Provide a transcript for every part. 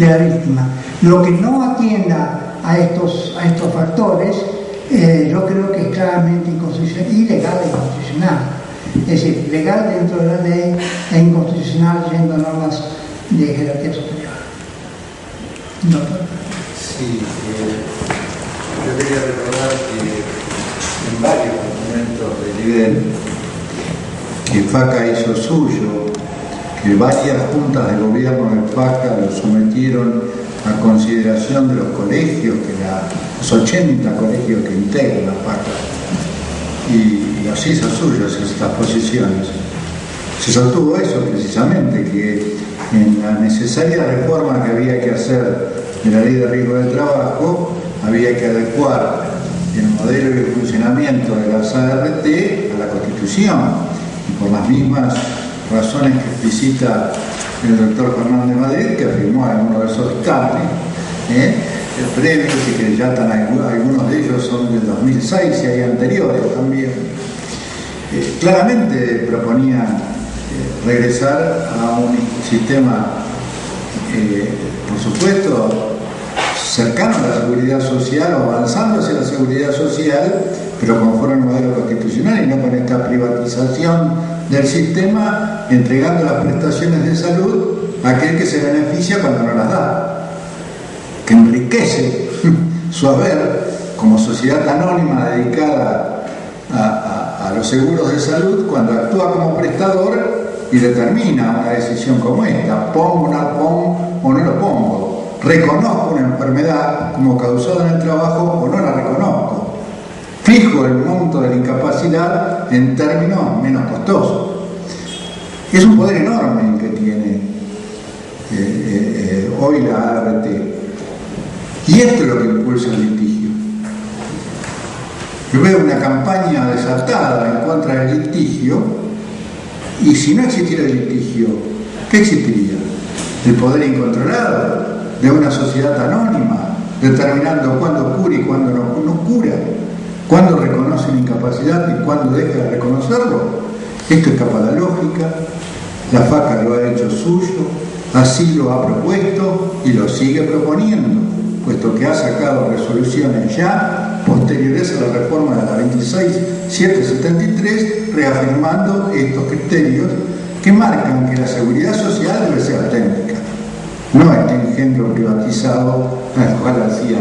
de la víctima. Lo que no atienda a estos factores, yo creo que es claramente inconstitucional, ilegal e inconstitucional. Es decir, legal dentro de la ley e inconstitucional yendo a normas de jerarquía superior. Doctor. Sí, yo quería recordar que en varios documentos del IBEN que FACA hizo suyo, que varias juntas de gobierno de FACA lo sometieron a consideración de los colegios, los 80 colegios que integran la FACA, y los hizo suyos estas posiciones. Se sostuvo eso precisamente, que en la necesaria reforma que había que hacer de la ley de riesgo de trabajo, había que adecuar el modelo y el funcionamiento de las ART a la Constitución, y por las mismas razones que explicita el doctor Fernández Madrid, que afirmó algunos de esos dictámenes previos, y que ya algunos de ellos son del 2006 y hay anteriores también, claramente proponían regresar a un sistema, por supuesto, cercano a la seguridad social, o avanzando hacia la seguridad social, pero conforme al modelo constitucional y no con esta privatización del sistema, entregando las prestaciones de salud a aquel que se beneficia cuando no las da, que enriquece su haber como sociedad anónima dedicada a los seguros de salud, cuando actúa como prestador y determina una decisión como esta: pongo un arpón o no lo pongo, reconozco una enfermedad como causada en el trabajo o no la reconozco, fijo el monto de la incapacidad en términos menos costosos. Es un poder enorme el que tiene hoy la ART, y esto es lo que impulsa el litigio. Yo veo una campaña desatada en contra del litigio, y si no existiera el litigio, ¿qué existiría? El poder incontrolado de una sociedad anónima, determinando cuándo cura y cuándo no cura, cuándo reconoce una incapacidad y cuándo deja de reconocerlo. Esto escapa a la lógica. La FACA lo ha hecho suyo, así lo ha propuesto y lo sigue proponiendo, puesto que ha sacado resoluciones ya posteriores a la reforma de la 26.773, reafirmando estos criterios que marcan que la seguridad social debe ser auténtica, no este engendro privatizado al cual hacía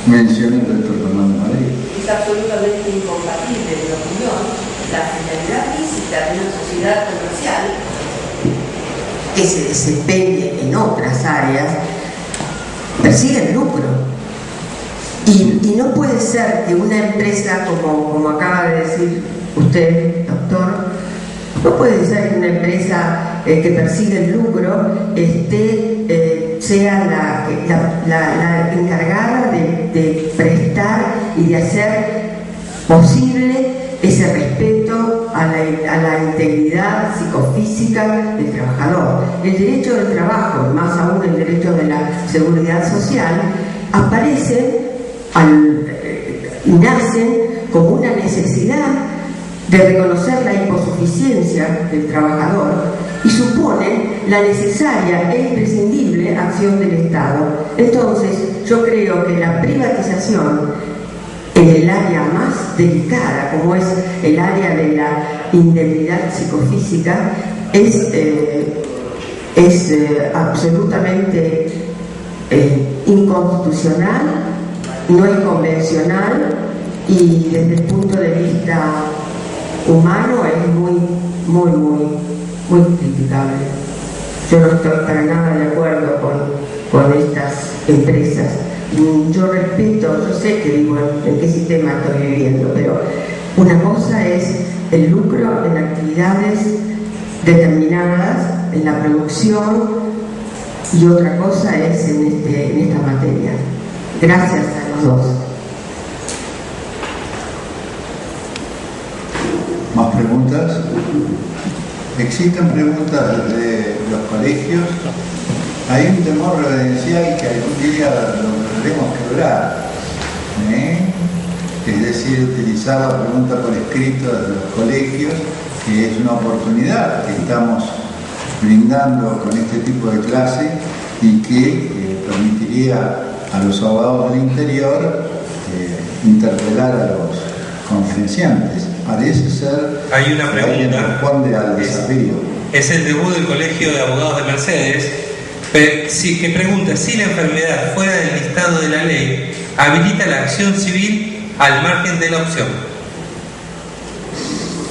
mención el doctor Fernández Madrid. Es absolutamente incompatible, en mi opinión, la finalidad física de una sociedad comercial que se desempeñe en otras áreas, persigue el lucro. Y no puede ser que una empresa, como acaba de decir usted, doctor, no puede ser que una empresa que persigue el lucro sea la encargada de prestar y de hacer posible ese respeto a la integridad psicofísica del trabajador. El derecho del trabajo, más aún el derecho de la seguridad social, aparecen y nacen como una necesidad de reconocer la imposuficiencia del trabajador y suponen la necesaria e imprescindible acción del Estado. Entonces, yo creo que la privatización en el área más delicada, como es el área de la indemnidad psicofísica, es absolutamente inconstitucional, no es convencional, y desde el punto de vista humano es muy criticable. Yo no estoy para nada de acuerdo con estas empresas. Yo respeto, yo sé que digo en qué sistema estoy viviendo, pero una cosa es el lucro en actividades determinadas, en la producción, y otra cosa es en esta materia. Gracias a los dos. ¿Más preguntas? ¿Existen preguntas desde los colegios? Hay un temor reverencial que algún día lo tendremos que lograr, es decir, utilizar la pregunta por escrito desde los colegios, que es una oportunidad que estamos brindando con este tipo de clase y que permitiría a los abogados del interior interpelar a los conferenciantes. Parece ser hay una que alguien pregunta, responde al desafío. Es el debut del Colegio de Abogados de Mercedes, que pregunta si la enfermedad fuera del listado de la ley habilita la acción civil al margen de la opción.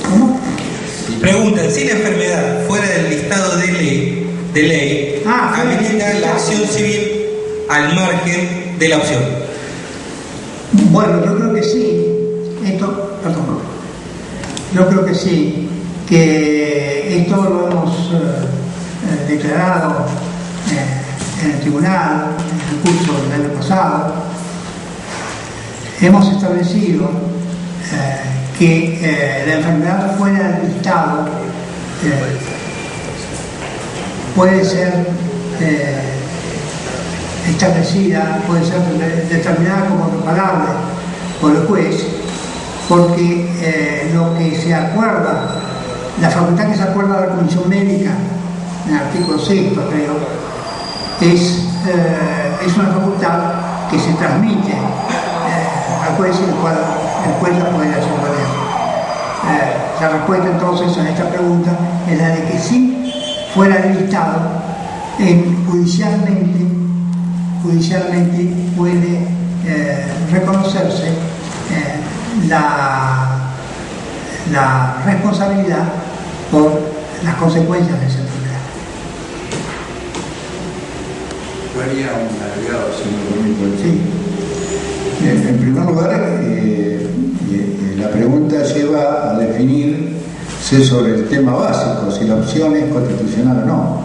¿Cómo? Preguntan si la enfermedad fuera del listado de ley habilita la acción civil al margen de la opción. Bueno, yo creo que sí. Yo creo que sí, que esto lo hemos declarado en el tribunal, en el curso del año pasado. Hemos establecido que la enfermedad fuera del listado puede ser establecida, puede ser determinada como reparable por el juez, porque lo que se acuerda, la facultad que se acuerda de la comisión médica, en el artículo 6, creo, es una facultad que se transmite al juez y el cual el juez la puede hacer valer. La respuesta entonces a esta pregunta es la de que sí fuera del listado, judicialmente puede reconocerse la responsabilidad por las consecuencias de esa enfermedad. Yo haría un agregado, si me permite. Sí. En primer lugar, la pregunta lleva a definirse sobre el tema básico, si la opción es constitucional o no.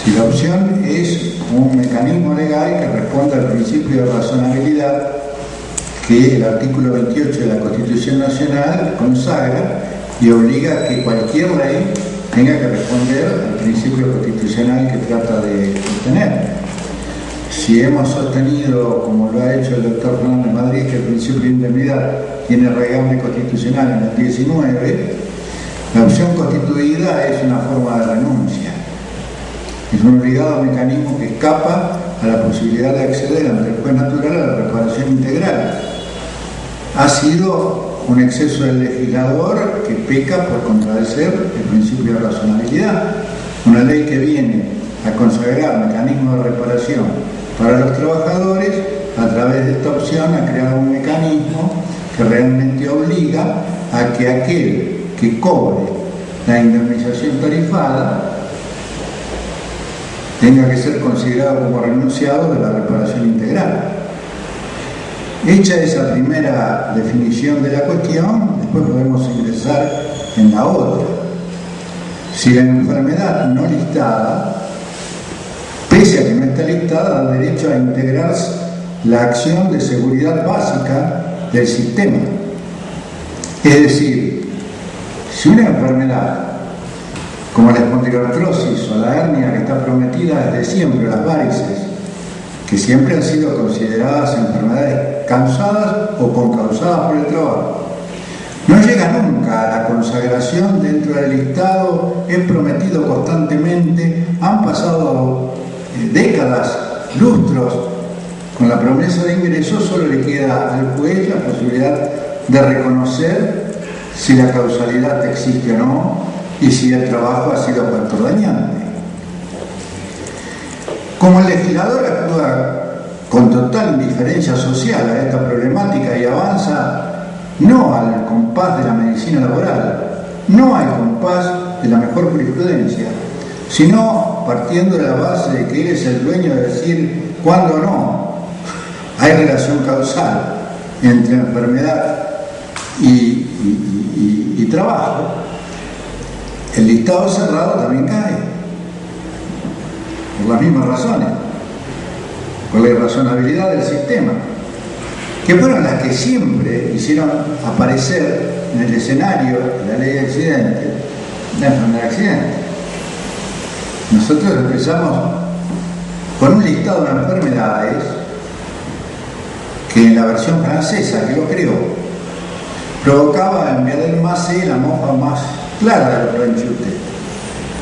Si la opción es un mecanismo legal que responde al principio de razonabilidad que el artículo 28 de la Constitución Nacional consagra y obliga a que cualquier ley tenga que responder al principio constitucional que trata de obtener. Si hemos sostenido, como lo ha hecho el doctor Fernández Madrid, que el principio de indemnidad tiene raigambre constitucional en el 19, la opción constituida es una forma de renuncia. Es un obligado mecanismo que escapa a la posibilidad de acceder ante el juez natural a la reparación integral. Ha sido un exceso del legislador que peca por contradecer el principio de razonabilidad. Una ley que viene a consagrar mecanismos de reparación para los trabajadores, a través de esta opción ha creado un mecanismo que realmente obliga a que aquel que cobre la indemnización tarifada tenga que ser considerado como renunciado de la reparación integral. Hecha esa primera definición de la cuestión, después podemos ingresar en la otra. Si la enfermedad no listada, pese a que no está listada, da derecho a integrarse la acción de seguridad básica del sistema. Es decir, si una enfermedad como la espondiloartrosis o la hernia, que está prometida desde siempre, las varices, que siempre han sido consideradas enfermedades causadas o concausadas por el trabajo, no llega nunca a la consagración dentro del listado, es prometido constantemente, han pasado décadas, lustros, con la promesa de ingreso, solo le queda al juez la posibilidad de reconocer si la causalidad existe o no, y si el trabajo ha sido factor dañante. Como el legislador actúa con total indiferencia social a esta problemática y avanza no al compás de la medicina laboral, no al compás de la mejor jurisprudencia, sino partiendo de la base de que él es el dueño de decir cuándo no hay relación causal entre enfermedad y trabajo, el listado cerrado también cae, por las mismas razones, por la irrazonabilidad del sistema, que fueron las que siempre hicieron aparecer en el escenario de la ley de accidentes, la enfermedad de accidente. Nosotros empezamos con un listado de enfermedades que en la versión francesa que lo creó provocaba en Viadel Macé la mofa más clara de lo que lo ha hecho usted.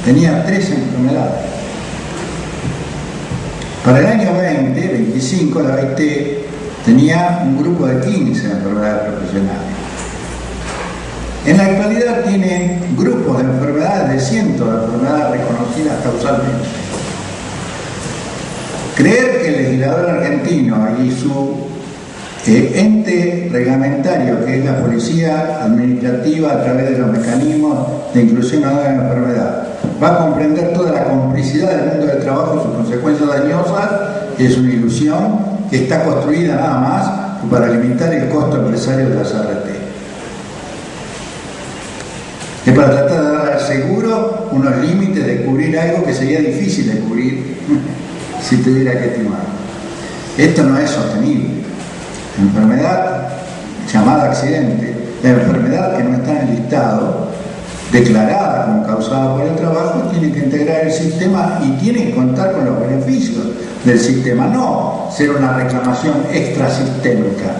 Tenía 3 enfermedades. Para el año 25, la OIT tenía un grupo de 15 enfermedades profesionales. En la actualidad tiene grupos de enfermedades, de cientos de enfermedades reconocidas causalmente. Creer que el legislador argentino y su ente reglamentario, que es la policía administrativa a través de los mecanismos de inclusión a la enfermedad, va a comprender toda la complicidad del mundo del trabajo y sus consecuencias dañosas, es una ilusión que está construida nada más para limitar el costo empresario de las ART. Es para tratar de dar al seguro unos límites de cubrir algo que sería difícil de cubrir si tuviera que estimar. Esto no es sostenible. La enfermedad llamada accidente, la enfermedad que no está en el listado, declarada como causada por el trabajo, tiene que integrar el sistema y tiene que contar con los beneficios del sistema, no ser una reclamación extrasistémica.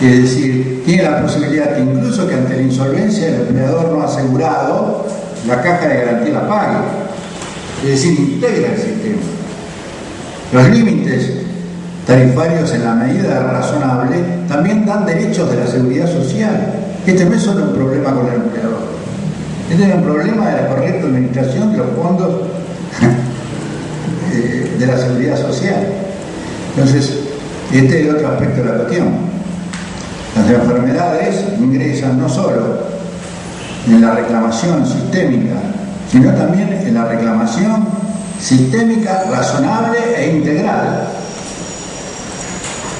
Es decir, tiene la posibilidad que incluso que ante la insolvencia del empleador no asegurado, la caja de garantía la pague. Es decir, integra el sistema. Los límites tarifarios en la medida razonable también dan derechos de la seguridad social. Este no es solo un problema con el empleador, este es un problema de la correcta administración de los fondos de la seguridad social. Entonces, este es el otro aspecto de la cuestión. Las enfermedades ingresan no solo en la reclamación sistémica, sino también en la reclamación sistémica, razonable e integral.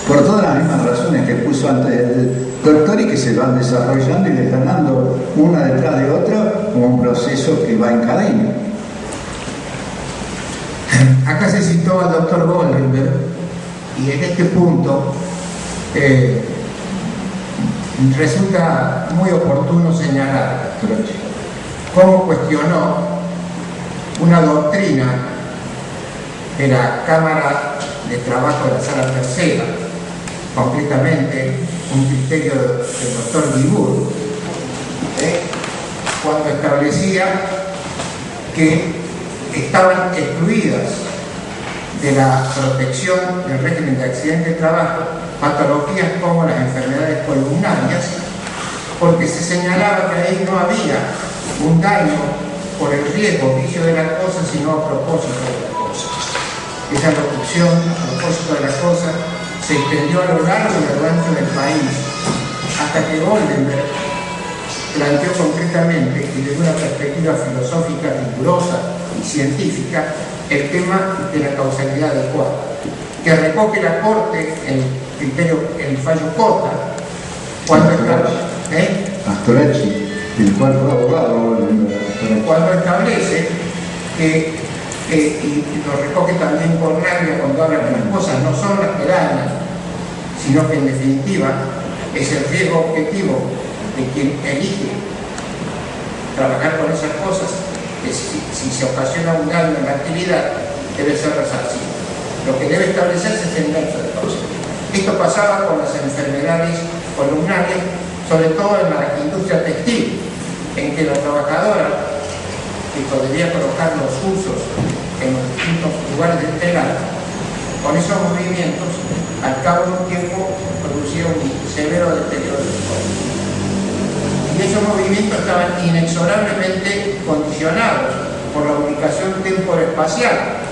Por todas las mismas razones que puso antes el doctor y que se van desarrollando y le están dando una detrás de otra como un proceso que va en cadena. Acá se citó al doctor Goldenberg y en este punto resulta muy oportuno señalar cómo cuestionó una doctrina de la Cámara de Trabajo de la Sala Tercera, concretamente un criterio del doctor Guibur, cuando establecía que estaban excluidas de la protección del régimen de accidente de trabajo patologías como las enfermedades columnarias, porque se señalaba que ahí no había un daño por el riesgo, vicio de la cosa, sino a propósito de la cosa. Esa locución, a propósito de la cosa, se extendió a lo largo y a lo ancho del país, hasta que Goldenberg planteó concretamente y desde una perspectiva filosófica rigurosa y científica el tema de la causalidad adecuada, que recoge la Corte en el fallo Cota, cuando Pastoracci, el cual fue abogado, cuando establece que, y lo recoge también por Naglia cuando habla que las cosas no son las que dañan, sino que en definitiva es el riesgo objetivo de quien elige trabajar con esas cosas, que si se ocasiona un daño en la actividad debe ser resarcido. Lo que debe establecerse es el nexo de causa. Esto pasaba con las enfermedades columnarias, sobre todo en la industria textil, en que la trabajadora que podría colocar los usos en los distintos lugares del telar, con esos movimientos, al cabo de un tiempo producía un severo deterioro del cuerpo. Y esos movimientos estaban inexorablemente condicionados por la ubicación temporal-espacial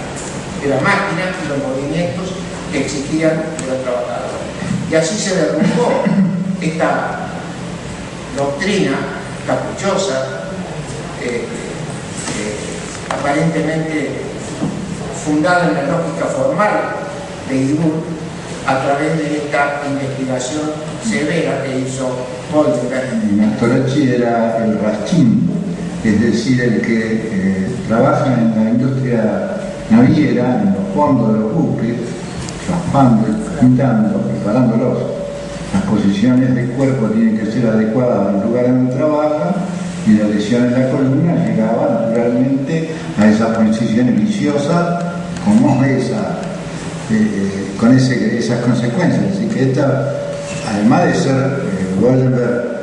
de la máquina y los movimientos que exigían de la trabajadora. Y así se derrumbó esta doctrina caprichosa, aparentemente fundada en la lógica formal de Guibur, a través de esta investigación severa que hizo Goldenberg. Pastoracci era el rachín, es decir, el que trabaja en la industria naviera, en los fondos de los buques, raspando, pintando, preparándolos. Las posiciones del cuerpo tienen que ser adecuadas al lugar donde trabaja y la lesión en la columna llegaba naturalmente a esas posiciones viciosas como esa, con esas consecuencias. Así que esta, además de ser Goldenberg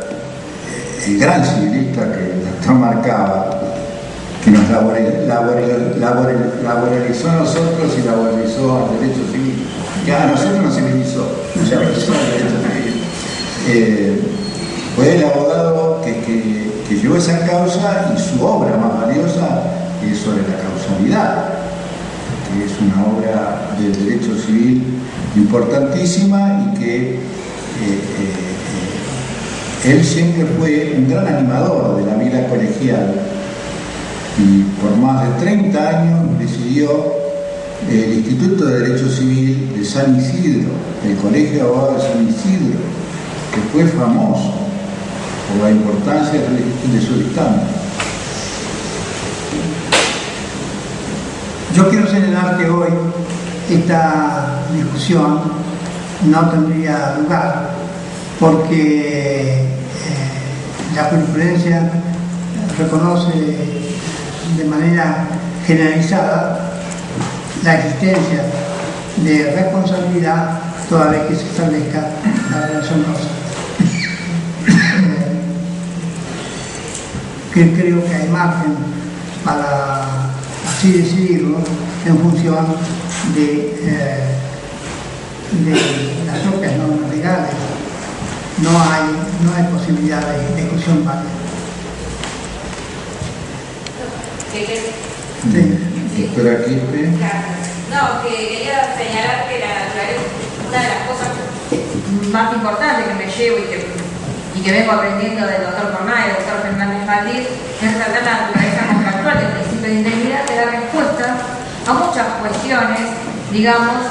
el gran civilista que el doctor marcaba, que nos laboralizó a nosotros y laboralizó al derecho civil. Que a nosotros nos civilizó, nos civilizó al derecho civil. Fue el abogado que llevó esa causa, y su obra más valiosa es sobre la causalidad, que es una obra del derecho civil importantísima, y que él siempre fue un gran animador de la vida colegial, y por más de 30 años presidió el Instituto de Derecho Civil de San Isidro, el Colegio de Abogados de San Isidro, que fue famoso por la importancia de su dictamen. Yo quiero señalar que hoy esta discusión no tendría lugar, porque la jurisprudencia reconoce de manera generalizada la existencia de responsabilidad toda vez que se establezca la relación causal. Que creo que hay margen para así decidirlo en función de las propias normas legales. No hay posibilidad de discusión válida. Doctora Quispe. No, que quería señalar que la naturaleza, una de las cosas más importantes que me llevo y que vengo aprendiendo del doctor Cornay, del doctor Fernández Valdís, es tratar la naturaleza contractual del principio de integridad, que da respuesta a muchas cuestiones, digamos,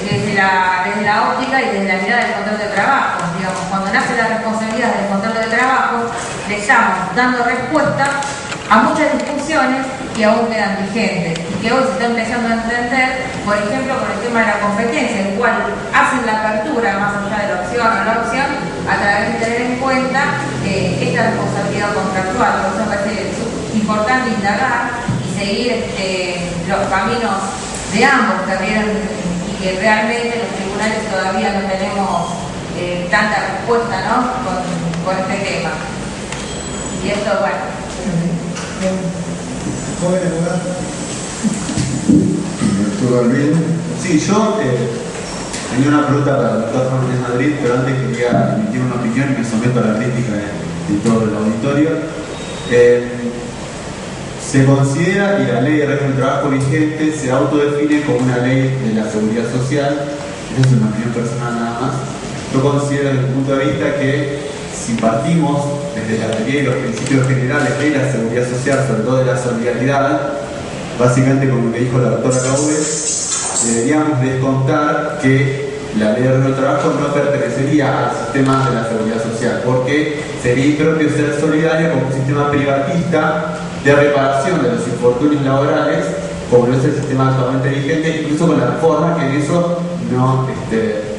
desde la óptica y desde la mirada del control de trabajo. Digamos, cuando nace la responsabilidad del control de trabajo, le estamos dando respuesta a muchas discusiones que aún quedan vigentes y que hoy se está empezando a entender, por ejemplo, con el tema de la competencia, el cual hacen la apertura más allá de la opción o la opción, a través de tener en cuenta esta responsabilidad contractual. Por eso me parece importante indagar y seguir los caminos de ambos carreras, y que realmente los tribunales todavía no tenemos tanta respuesta, ¿no?, con este tema. Y esto, bueno. Doctor Alvin. Sí, yo tenía una pregunta para el doctor Fernández Madrid, pero antes quería emitir una opinión y me someto a la crítica de todo el auditorio. Se considera que la ley de régimen de trabajo vigente se autodefine como una ley de la seguridad social. Esa es una opinión personal nada más. Yo considero desde el punto de vista que si partimos desde la teoría y los principios generales de la seguridad social, sobre todo de la solidaridad, básicamente como lo que dijo la doctora Caube, deberíamos descontar que la ley de régimen de trabajo no pertenecería al sistema de la seguridad social, porque sería impropio ser solidario como un sistema privatista de reparación de los infortunios laborales, como lo es el sistema actualmente vigente, incluso con la reforma que en eso no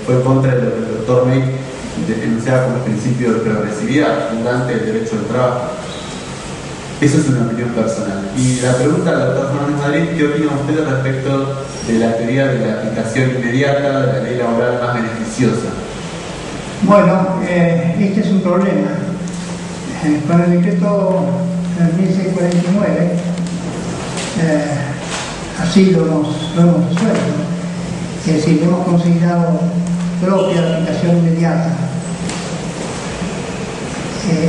fue en contra del doctor May, denunciada como el principio de progresividad fundante del derecho del trabajo. Eso es una opinión personal. Y la pregunta al doctor Fernández Madrid: ¿qué opina usted respecto de la teoría de la aplicación inmediata de la ley laboral más beneficiosa? Bueno, este es un problema. Con el decreto 1649, así lo hemos resuelto. Es decir, lo hemos considerado propia la aplicación inmediata.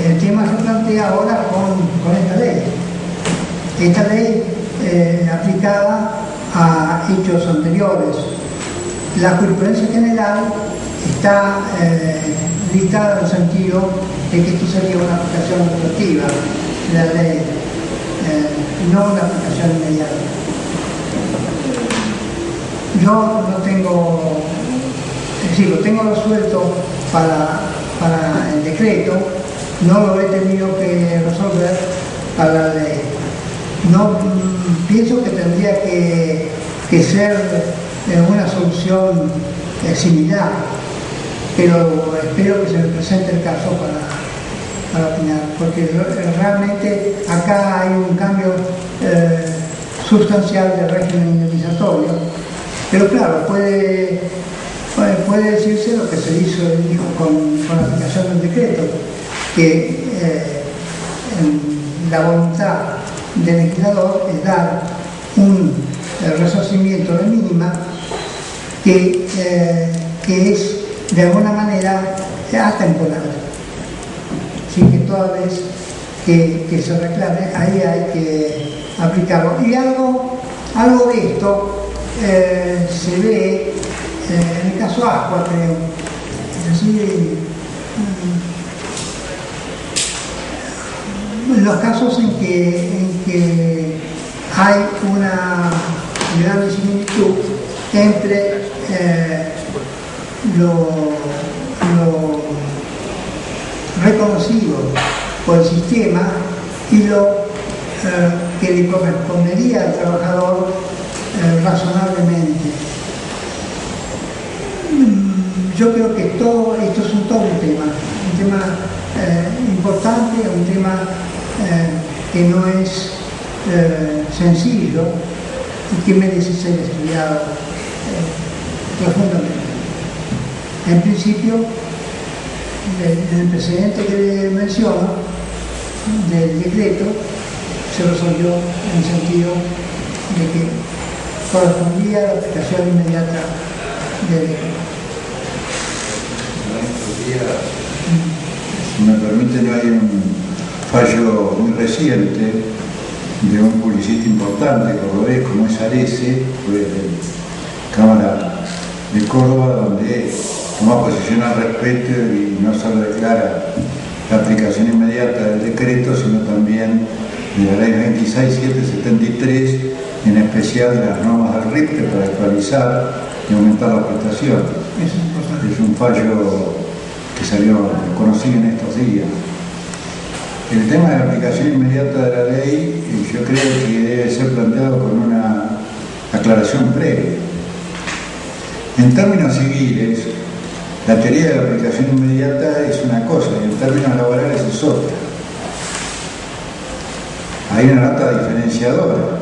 El tema se plantea ahora con esta ley. Esta ley aplicada a hechos anteriores. La jurisprudencia general está listada en el sentido de que esto sería una aplicación retroactiva de la ley, no una aplicación inmediata. Yo no tengo, es decir, lo tengo resuelto para el decreto, no lo he tenido que resolver para la ley. No pienso que tendría que ser una solución similar, pero espero que se me presente el caso para opinar, porque realmente acá hay un cambio sustancial del régimen indemnizatorio, pero claro, puede decirse lo que se dijo con la aplicación del decreto, que la voluntad del legislador es dar un resarcimiento de mínima que es de alguna manera atemporal. Así que toda vez que se reclame, ahí hay que aplicarlo. Y algo de esto se ve en el caso Ascua, creo. Es decir, los casos en que hay una gran similitud entre lo reconocido por el sistema y lo que le correspondería al trabajador razonablemente. Yo creo que todo esto es todo un tema importante, un tema que no es sencillo y que merece ser estudiado profundamente. En principio, en el precedente que le menciono del decreto se resolvió en el sentido de que correspondía a la aplicación inmediata del decreto. Si me permiten, hay un fallo muy reciente de un publicista importante cordobés como es Arese, fue de Cámara de Córdoba, donde toma posición al respecto y no solo declara la aplicación inmediata del decreto, sino también de la ley 26773, en especial de las normas del RIPTE para actualizar y aumentar la prestación. Es un fallo que salió conocido en estos días. El tema de la aplicación inmediata de la ley, yo creo que debe ser planteado con una aclaración previa. En términos civiles, la teoría de la aplicación inmediata es una cosa y en términos laborales es otra. Hay una nota diferenciadora.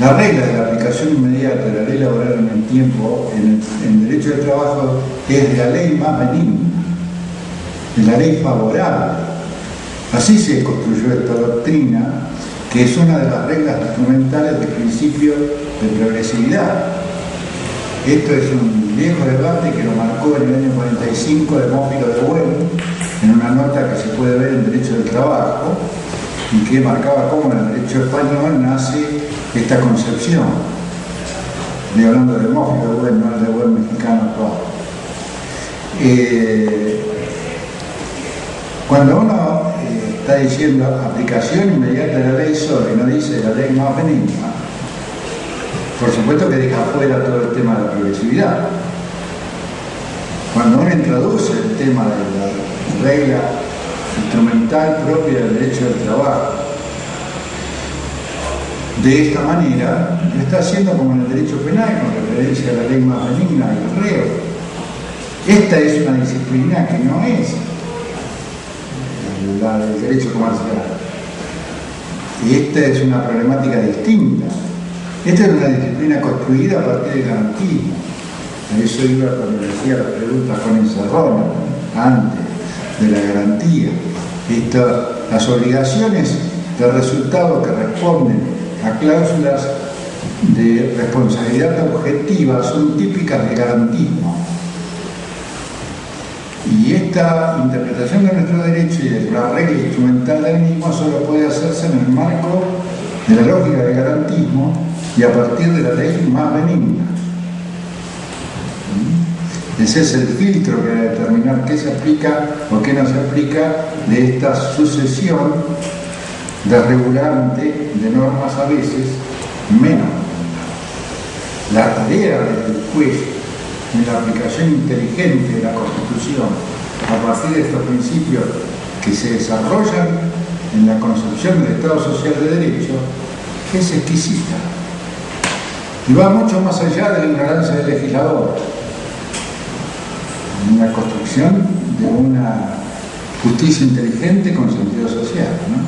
La regla de la aplicación inmediata de la ley laboral en el tiempo, en derecho de trabajo, es de la ley más benigna, de la ley favorable. Así se construyó esta doctrina, que es una de las reglas instrumentales del principio de progresividad. Esto es un viejo debate que lo marcó en el año 45 Demófilo de Bueno, en una nota que se puede ver en Derecho del Trabajo, y que marcaba cómo en el derecho español nace esta concepción. Estoy hablando de Demófilo de Bueno, no el de buen mexicano actual. Cuando uno está diciendo aplicación inmediata de la ley solo y no dice la ley más benigna, por supuesto que deja fuera todo el tema de la progresividad. Cuando uno introduce el tema de la regla instrumental propia del derecho del trabajo, de esta manera, lo está haciendo como en el derecho penal, con referencia a la ley más benigna y el reo. Esta es una disciplina que no es la del derecho comercial. Y esta es una problemática distinta. Esta es una disciplina construida a partir del garantismo. A eso iba cuando decía la pregunta con Encerrona, antes de la garantía. Las obligaciones de resultado que responden a cláusulas de responsabilidad objetiva son típicas del garantismo. Y esta interpretación de nuestro derecho y de la regla instrumental del mismo solo puede hacerse en el marco de la lógica del garantismo y a partir de la ley más benigna. Ese es el filtro que debe determinar qué se aplica o qué no se aplica de esta sucesión desregulante de normas a veces menos. La tarea del juez en la aplicación inteligente de la Constitución a partir de estos principios que se desarrollan en la concepción del Estado Social de Derecho es exquisita y va mucho más allá de la ignorancia del legislador, en la construcción de una justicia inteligente con sentido social, ¿no?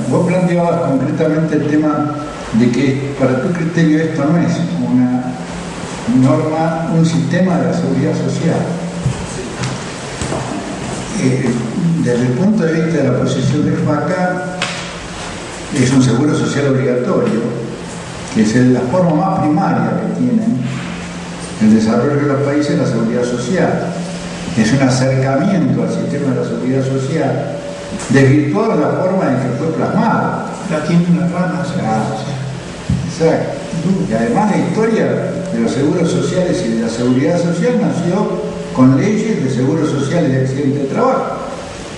Vos planteabas concretamente el tema de que para tu criterio esto no es una norma, un sistema de la seguridad social. desde el punto de vista de la posición de FACA, es un seguro social obligatorio, que es la forma más primaria que tienen el desarrollo de los países, la seguridad social. Es un acercamiento al sistema de la seguridad social, desvirtuado de la forma en que fue plasmado. La tiene una rama, Exacto. Y además la historia de los seguros sociales y de la seguridad social nació con leyes de seguros sociales de accidente de trabajo.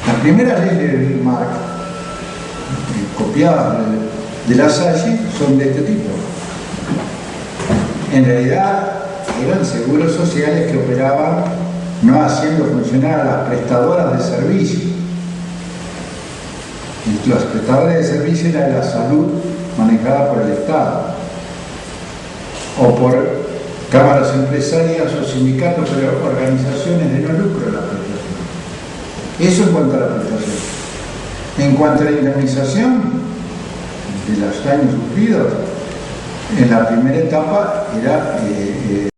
Las primeras leyes de Bismarck, copiadas de la Salle, son de este tipo. En realidad eran seguros sociales que operaban no haciendo funcionar a las prestadoras de servicio. Y las prestadoras de servicio era la salud manejada por el Estado o por cámaras empresarias o sindicatos, pero organizaciones de no lucro de la prestación. Eso en cuanto a la prestación. En cuanto a la indemnización de los daños sufridos, en la primera etapa era